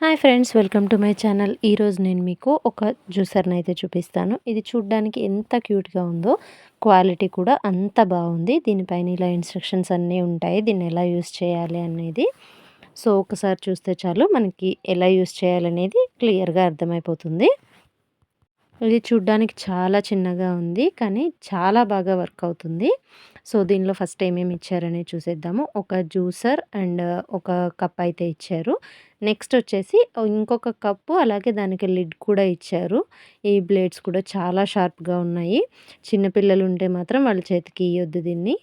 Hi friends, welcome to my channel. ఈరోజు నేను మీకు ఒక జ్యూసర్ని అయితే చూపిస్తాను. ఇది చూడ్డానికి ఎంత క్యూట్గా ఉందో, క్వాలిటీ కూడా అంత బాగుంది. దీనిపైన ఇలా ఇన్స్ట్రక్షన్స్ అన్నీ ఉంటాయి, దీన్ని ఎలా యూస్ చేయాలి అనేది. సో ఒకసారి చూస్తే చాలు మనకి ఎలా యూస్ చేయాలనేది క్లియర్గా అర్థమైపోతుంది. ఇది చూడ్డానికి చాలా చిన్నగా ఉంది, కానీ చాలా బాగా వర్క్ అవుతుంది. సో దీనిలో ఫస్ట్ ఏమేమి ఇచ్చారనేది చూసేద్దాము. ఒక జ్యూసర్ అండ్ ఒక కప్ అయితే ఇచ్చారు. నెక్స్ట్ వచ్చేసి ఇంకొక కప్పు, అలాగే దానికి లిడ్ కూడా ఇచ్చారు. ఈ బ్లేడ్స్ కూడా చాలా షార్ప్గా ఉన్నాయి. చిన్నపిల్లలు ఉంటే మాత్రం వాళ్ళ చేతికి ఇవ్వద్దు దీన్ని,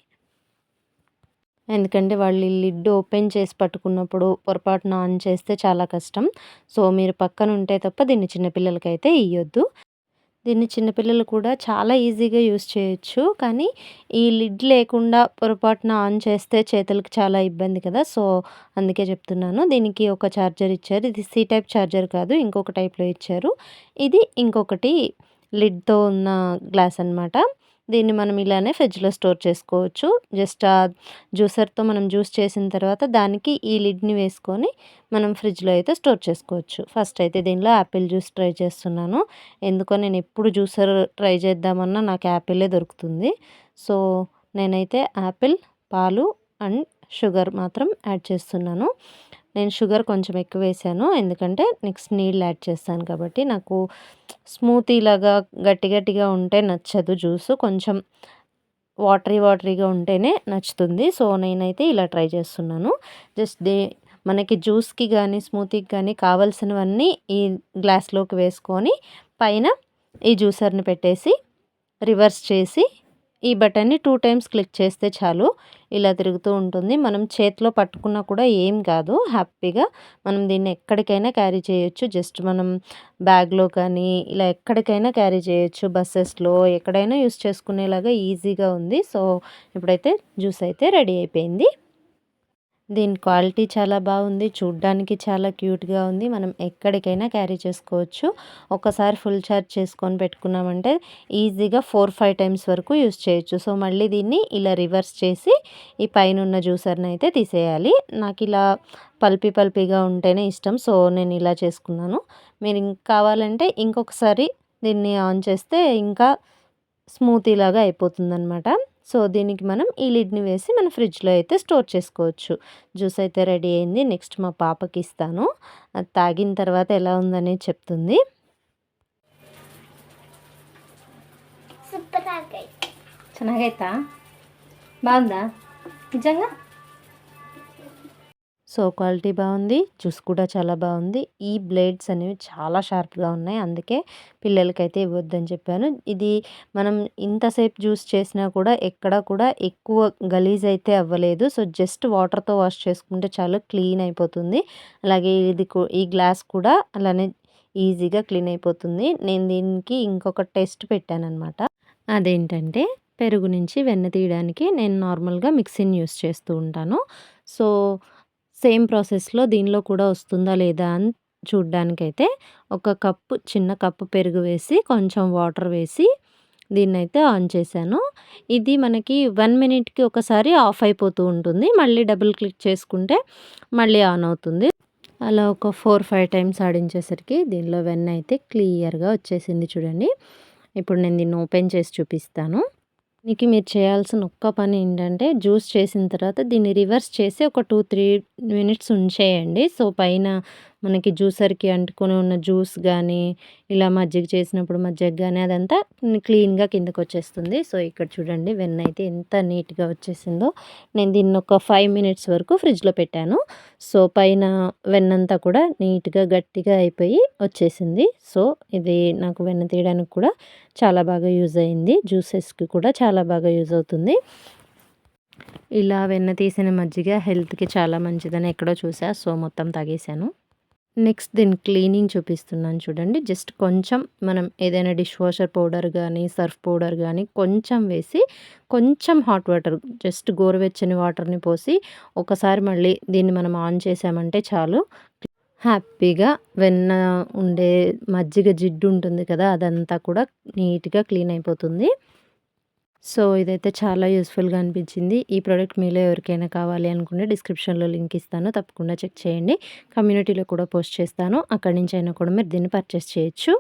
ఎందుకంటే వాళ్ళు లిడ్ ఓపెన్ చేసి పట్టుకున్నప్పుడు పొరపాటున ఆన్ చేస్తే చాలా కష్టం. సో మీరు పక్కన ఉంటే తప్ప దీన్ని చిన్నపిల్లలకైతే ఇవ్వద్దు. దీన్ని చిన్నపిల్లలు కూడా చాలా ఈజీగా యూస్ చేయొచ్చు. కానీ ఈ లిడ్ లేకుండా పొరపాటున ఆన్ చేస్తే చేతులకు చాలా ఇబ్బంది కదా! సో అందుకే చెప్తున్నాను. దీనికి ఒక చార్జర్ ఇచ్చారు. ఇది సి టైప్ చార్జర్ కాదు, ఇంకొక టైప్‌లో ఇచ్చారు. ఇది ఇంకొకటి లిడ్‌తో ఉన్న గ్లాస్ అనమాట. దీన్ని మనం ఇలానే ఫ్రిడ్జ్‌లో స్టోర్ చేసుకోవచ్చు. జస్ట్ ఆ జ్యూసర్‌తో మనం జ్యూస్ చేసిన తర్వాత దానికి ఈ లిడ్‌ని వేసుకొని మనం ఫ్రిడ్జ్‌లో అయితే స్టోర్ చేసుకోవచ్చు. ఫస్ట్ అయితే దీనిలో యాపిల్ జ్యూస్ ట్రై చేస్తున్నాను. ఎందుకో నేను ఎప్పుడు జ్యూసర్ ట్రై చేద్దామన్నా నాకు యాపిలే దొరుకుతుంది. సో నేనైతే యాపిల్, పాలు అండ్ షుగర్ మాత్రం యాడ్ చేస్తున్నాను. నేను షుగర్ కొంచెం ఎక్కువ వేసాను, ఎందుకంటే నెక్స్ట్ నీళ్ళు యాడ్ చేస్తాను కాబట్టి. నాకు స్మూతీ లాగా గట్టి గట్టిగా ఉంటే నచ్చదు జ్యూసు, కొంచెం వాటరీగా ఉంటేనే నచ్చుతుంది. సో నేనైతే ఇలా ట్రై చేస్తున్నాను. జస్ట్ మనకి జ్యూస్కి కానీ స్మూతీకి కానీ కావాల్సినవన్నీ ఈ గ్లాస్లోకి వేసుకొని పైన ఈ జ్యూసర్ని పెట్టేసి రివర్స్ చేసి ఈ బటన్ని 2 టైమ్స్ క్లిక్ చేస్తే చాలు, ఇలా తిరుగుతూ ఉంటుంది. మనం చేతిలో పట్టుకున్నా కూడా ఏం కాదు, హ్యాపీగా మనం దీన్ని ఎక్కడికైనా క్యారీ చేయొచ్చు. జస్ట్ మనం బ్యాగ్లో కానీ ఇలా ఎక్కడికైనా క్యారీ చేయొచ్చు. బస్సెస్లో ఎక్కడైనా యూస్ చేసుకునేలాగా ఈజీగా ఉంది. సో ఇప్పుడైతే జ్యూస్ అయితే రెడీ అయిపోయింది. దీని క్వాలిటీ చాలా బాగుంది, చూడ్డానికి చాలా క్యూట్గా ఉంది. మనం ఎక్కడికైనా క్యారీ చేసుకోవచ్చు. ఒకసారి ఫుల్ ఛార్జ్ చేసుకొని పెట్టుకున్నామంటే ఈజీగా 4-5 టైమ్స్ వరకు యూస్ చేయొచ్చు. సో మళ్ళీ దీన్ని ఇలా రివర్స్ చేసి ఈ పైన ఉన్న జ్యూసర్ని అయితే తీసేయాలి. నాకు ఇలా పల్పీగా ఉంటేనే ఇష్టం, సో నేను ఇలా చేసుకున్నాను. మీరు కావాలంటే ఇంకొకసారి దీన్ని ఆన్ చేస్తే ఇంకా స్మూతీ లాగా అయిపోతుందనమాట. సో దీనికి మనం ఈ లిడ్‌ని వేసి మన ఫ్రిడ్జ్‌లో అయితే స్టోర్ చేసుకోవచ్చు. జ్యూస్ అయితే రెడీ అయింది. నెక్స్ట్ మా పాపకి ఇస్తాను. అది తాగిన తర్వాత ఎలా ఉందనేది చెప్తుంది. సూపర్ ಆಗೈತೆ. ಚೆನ್ನಾಗೈತಾ? బాగుందా నిజంగా? సో క్వాలిటీ బాగుంది, జ్యూస్ కూడా చాలా బాగుంది. ఈ బ్లేడ్స్ అనేవి చాలా షార్ప్గా ఉన్నాయి, అందుకే పిల్లలకైతే ఇవ్వద్దని చెప్పాను. ఇది మనం ఇంతసేపు జ్యూస్ చేసినా కూడా ఎక్కడ కూడా ఎక్కువ గలీజ్ అయితే అవ్వలేదు. సో జస్ట్ వాటర్తో వాష్ చేసుకుంటే చాలు, క్లీన్ అయిపోతుంది. అలాగే ఈ గ్లాస్ కూడా అలానే ఈజీగా క్లీన్ అయిపోతుంది. నేను దీనికి ఇంకొక టెస్ట్ పెట్టానన్నమాట. అదేంటంటే పెరుగు నుంచి వెన్న తీయడానికి నేను నార్మల్గా మిక్సీని యూస్ చేస్తూ ఉంటాను. సో సేమ్ ప్రాసెస్‌లో దీనిలో కూడా వస్తుందా లేదా అని చూడ్డానికైతే ఒక కప్పు, చిన్న కప్పు పెరుగు వేసి కొంచెం వాటర్ వేసి దీన్నైతే ఆన్ చేశాను. ఇది మనకి 1 మినిట్‌కి ఒకసారి ఆఫ్ అయిపోతూ ఉంటుంది. మళ్ళీ డబుల్ క్లిక్ చేసుకుంటే మళ్ళీ ఆన్ అవుతుంది. అలా ఒక 4-5 టైమ్స్ ఆడించేసరికి దీనిలో వెన్న అయితే క్లియర్‌గా వచ్చేసింది చూడండి. ఇప్పుడు నేను దీన్ని ఓపెన్ చేసి చూపిస్తాను. దీనికి మీరు చేయాల్సిన ఒక్క పని ఏంటంటే జ్యూస్ చేసిన తర్వాత దీన్ని రివర్స్ చేసి ఒక 2-3 మినిట్స్ ఉంచేయండి. సో పైన మనకి జ్యూసర్కి అంటుకొని ఉన్న జ్యూస్ కానీ ఇలా మజ్జిగ చేసినప్పుడు మజ్జిగ కానీ అదంతా క్లీన్గా కిందకు వచ్చేస్తుంది. సో ఇక్కడ చూడండి వెన్న అయితే ఎంత నీట్గా వచ్చేసిందో. నేను దీన్ని ఒక 5 మినిట్స్ వరకు ఫ్రిడ్జ్లో పెట్టాను. సో పైన వెన్నంతా కూడా నీట్గా గట్టిగా అయిపోయి వచ్చేసింది. సో ఇది నాకు వెన్న తీయడానికి కూడా చాలా బాగా యూజ్ అయింది. జ్యూసెస్కి కూడా చాలా బాగా యూజ్ అవుతుంది. ఇలా వెన్న తీసిన మజ్జిగ హెల్త్కి చాలా మంచిదని ఎక్కడో చూసా. సో మొత్తం తాగేశాను. నెక్స్ట్ దీని క్లీనింగ్ చూపిస్తున్నాను చూడండి. జస్ట్ కొంచెం మనం ఏదైనా డిష్ వాషర్ పౌడర్ కానీ సర్ఫ్ పౌడర్ కానీ కొంచెం వేసి కొంచెం హాట్ వాటర్, జస్ట్ గోరువెచ్చని వాటర్ని పోసి ఒకసారి మళ్ళీ దీన్ని మనం ఆన్ చేసామంటే చాలు, హ్యాపీగా వెన్న ఉండే మజ్జిగ జిడ్డు ఉంటుంది కదా, అదంతా కూడా నీట్గా క్లీన్ అయిపోతుంది. సో, ఇదైతే చాలా యూజ్‌ఫుల్‌గా అనిపించింది. ఈ ప్రొడక్ట్ మీలో ఎవరికైనా కావాలి అనుకుంటే డిస్క్రిప్షన్‌లో లింక్ ఇస్తాను. తప్పకుండా చెక్ చేయండి. కమ్యూనిటీలో కూడా పోస్ట్ చేస్తాను. అక్కడి నుంచైనా కూడా మీరు దీన్ని పర్చేస్ చేయొచ్చు.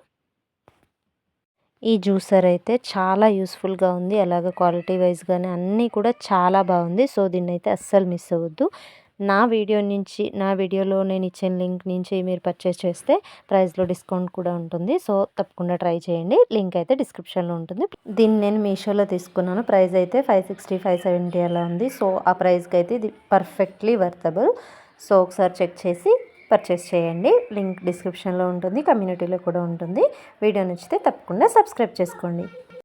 ఈ జ్యూసర్ అయితే చాలా యూస్‌ఫుల్‌గా ఉంది. అలాగే క్వాలిటీ వైస్ గాని అన్నీ కూడా చాలా బాగుంది. సో, దీన్నైతే అస్సలు మిస్ అవ్వద్దు. నా వీడియోలో నేను ఇచ్చిన లింక్ నుంచి మీరు పర్చేస్ చేస్తే ప్రైస్‌లో డిస్కౌంట్ కూడా ఉంటుంది. సో, తప్పకుండా ట్రై చేయండి. లింక్ అయితే డిస్క్రిప్షన్‌లో ఉంటుంది. దీన్ని నేను మీషోలో తీసుకున్నాను. ప్రైస్ అయితే 560, 570 అలా ఉంది. సో, ఆ ప్రైస్‌కైతే ఇది పర్ఫెక్ట్‌లీ వర్తబుల్. సో, ఒకసారి చెక్ చేసి పర్చేస్ చేయండి. లింక్ డిస్క్రిప్షన్‌లో ఉంటుంది. కమ్యూనిటీలో కూడా ఉంటుంది. వీడియో నచ్చితే తప్పకుండా సబ్స్క్రైబ్ చేసుకోండి.